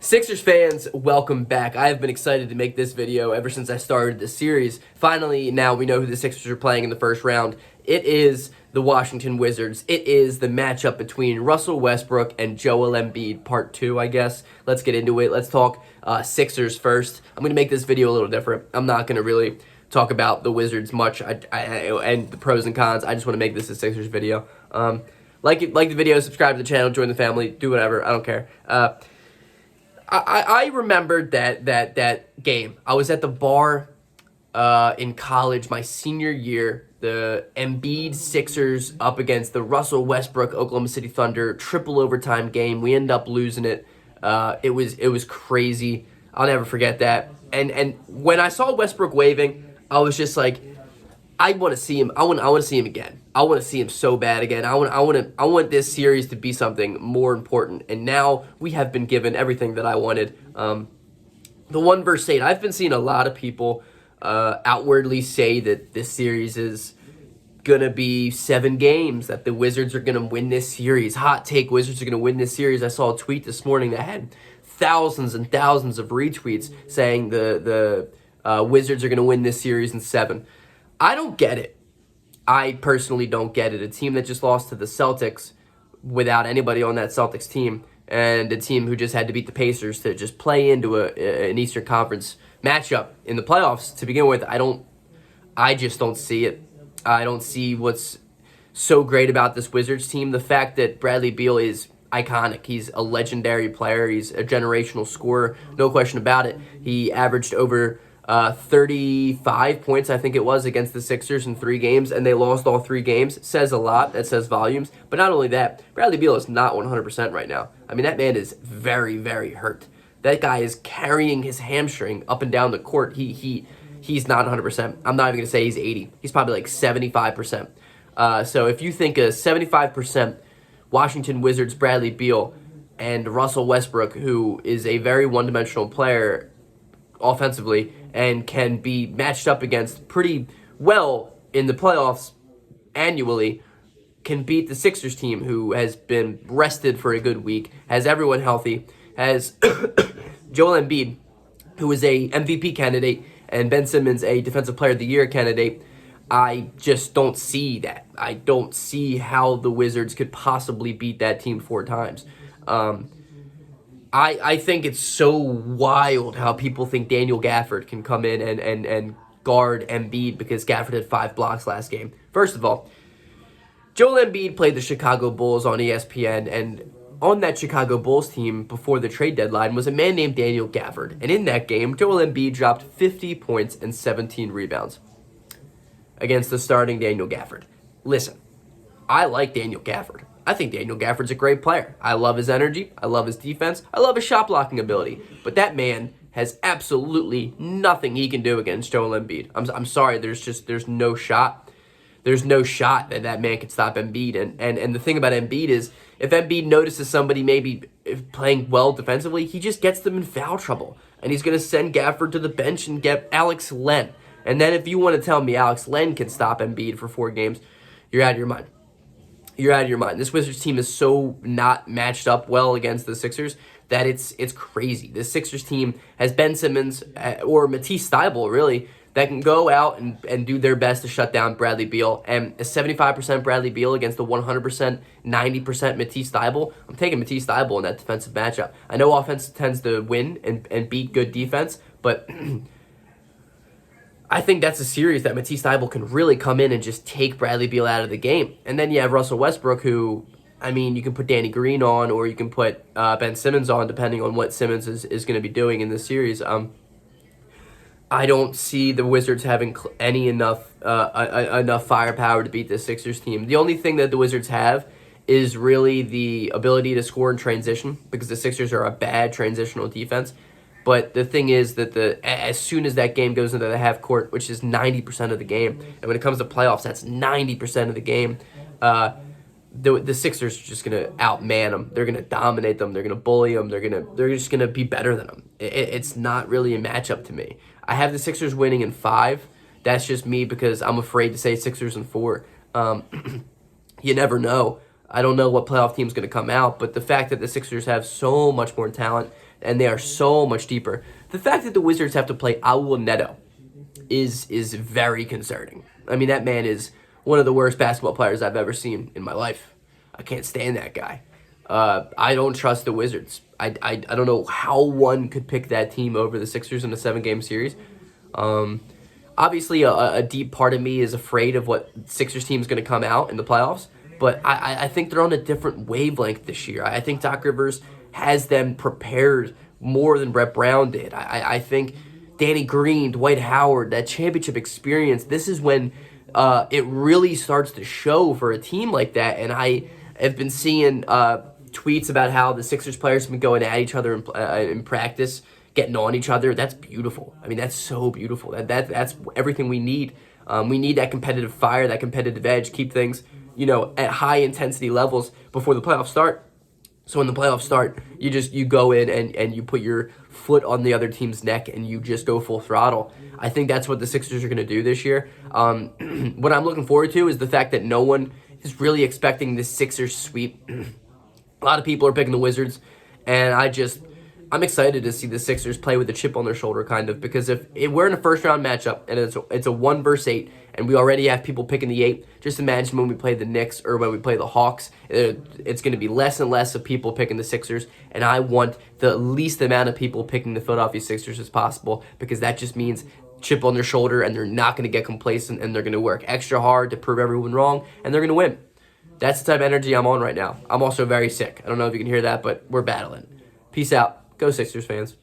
Sixers fans, welcome back. I have been excited to make this video ever since I started this series. Finally, now we know who the Sixers are playing in the first round. It is the Washington Wizards. It is the matchup between Russell Westbrook and Joel Embiid, part 2, I guess. Let's get into it. Let's talk Sixers first. I'm going to make this video a little different. I'm not going to really talk about the Wizards much and the pros and cons. I just want to make this a Sixers video. Like the video, subscribe to the channel, join the family, do whatever. I don't care. I remembered that game. I was at the bar in college my senior year. The Embiid Sixers up against the Russell Westbrook Oklahoma City Thunder triple overtime game. We ended up losing it. It was crazy. I'll never forget that. And when I saw Westbrook waving, I was just like, I want to see him. I want to see him again. I want to see him so bad again. I want this series to be something more important. And now we have been given everything that I wanted. The 1 versus 8. I've been seeing a lot of people outwardly say that this series is gonna be 7 games. That the Wizards are gonna win this series. Hot take: Wizards are gonna win this series. I saw a tweet this morning that had thousands and thousands of retweets saying the Wizards are gonna win this series in 7. I don't get it. I personally don't get it. A team that just lost to the Celtics without anybody on that Celtics team, and a team who just had to beat the Pacers to just play into an Eastern Conference matchup in the playoffs to begin with. I just don't see it. I don't see what's so great about this Wizards team. The fact that Bradley Beal is iconic. He's a legendary player. He's a generational scorer. No question about it. He averaged over 35 points, I think it was, against the Sixers in 3 games, and they lost all 3 games. Says a lot. That says volumes. But not only that, Bradley Beal is not 100% right now. I mean, that man is very, very hurt. That guy is carrying his hamstring up and down the court. He's not 100%. I'm not even going to say he's 80. He's probably like 75%. So if you think a 75% Washington Wizards Bradley Beal and Russell Westbrook, who is a very one-dimensional player offensively and can be matched up against pretty well in the playoffs annually, can beat the Sixers team, who has been rested for a good week, has everyone healthy, has Joel Embiid, who is a MVP candidate, and Ben Simmons, a Defensive Player of the Year candidate. I just don't see that. I don't see how the Wizards could possibly beat that team 4 times. I think it's so wild how people think Daniel Gafford can come in and guard Embiid because Gafford had 5 blocks last game. First of all, Joel Embiid played the Chicago Bulls on ESPN, and on that Chicago Bulls team before the trade deadline was a man named Daniel Gafford. And in that game, Joel Embiid dropped 50 points and 17 rebounds against the starting Daniel Gafford. Listen, I like Daniel Gafford. I think Daniel Gafford's a great player. I love his energy. I love his defense. I love his shot blocking ability. But that man has absolutely nothing he can do against Joel Embiid. I'm sorry, there's no shot. There's no shot that man could stop Embiid. And the thing about Embiid is, if Embiid notices somebody maybe playing well defensively, he just gets them in foul trouble. And he's going to send Gafford to the bench and get Alex Len. And then if you want to tell me Alex Len can stop Embiid for 4 games, you're out of your mind. You're out of your mind. This Wizards team is so not matched up well against the Sixers that it's crazy. This Sixers team has Ben Simmons or Matisse Thybulle, really, that can go out and do their best to shut down Bradley Beal. And a 75% Bradley Beal against the 100%, 90% Matisse Thybulle. I'm taking Matisse Thybulle in that defensive matchup. I know offense tends to win and beat good defense, but I think that's a series that Matisse Thybulle can really come in and just take Bradley Beal out of the game. And then you have Russell Westbrook, who, I mean, you can put Danny Green on, or you can put Ben Simmons on, depending on what Simmons is going to be doing in this series. I don't see the Wizards having enough firepower to beat the Sixers team. The only thing that the Wizards have is really the ability to score in transition, because the Sixers are a bad transitional defense. But the thing is that as soon as that game goes into the half court, which is 90% of the game, and when it comes to playoffs, that's 90% of the game, the Sixers are just going to outman them. They're going to dominate them. They're going to bully them. They're just going to be better than them. It's not really a matchup to me. I have the Sixers winning in 5. That's just me because I'm afraid to say Sixers in 4. You never know. I don't know what playoff team's going to come out, but the fact that the Sixers have so much more talent, and they are so much deeper. The fact that the Wizards have to play Aul Neto is very concerning. I mean, that man is one of the worst basketball players I've ever seen in my life. I can't stand that guy. I don't trust the Wizards. I don't know how one could pick that team over the Sixers in a 7-game series. Obviously, a deep part of me is afraid of what Sixers team is going to come out in the playoffs, but I think they're on a different wavelength this year. I think Doc Rivers has them prepared more than Brett Brown did. I think Danny Green, Dwight Howard, that championship experience, this is when it really starts to show for a team like that. And I have been seeing tweets about how the Sixers players have been going at each other in practice, getting on each other. That's beautiful. I mean, that's so beautiful. That's everything we need. We need that competitive fire, that competitive edge, keep things, at high intensity levels before the playoffs start. So when the playoffs start, you go in and you put your foot on the other team's neck and you just go full throttle. I think that's what the Sixers are going to do this year. What I'm looking forward to is the fact that no one is really expecting this Sixers sweep. A lot of people are picking the Wizards, and I'm excited to see the Sixers play with a chip on their shoulder, kind of, because if we're in a first-round matchup and it's a 1 versus 8, and we already have people picking the 8, just imagine when we play the Knicks or when we play the Hawks, it's going to be less and less of people picking the Sixers, and I want the least amount of people picking the Philadelphia Sixers as possible, because that just means chip on their shoulder, and they're not going to get complacent, and they're going to work extra hard to prove everyone wrong, and they're going to win. That's the type of energy I'm on right now. I'm also very sick. I don't know if you can hear that, but we're battling. Peace out. Go Sixers fans.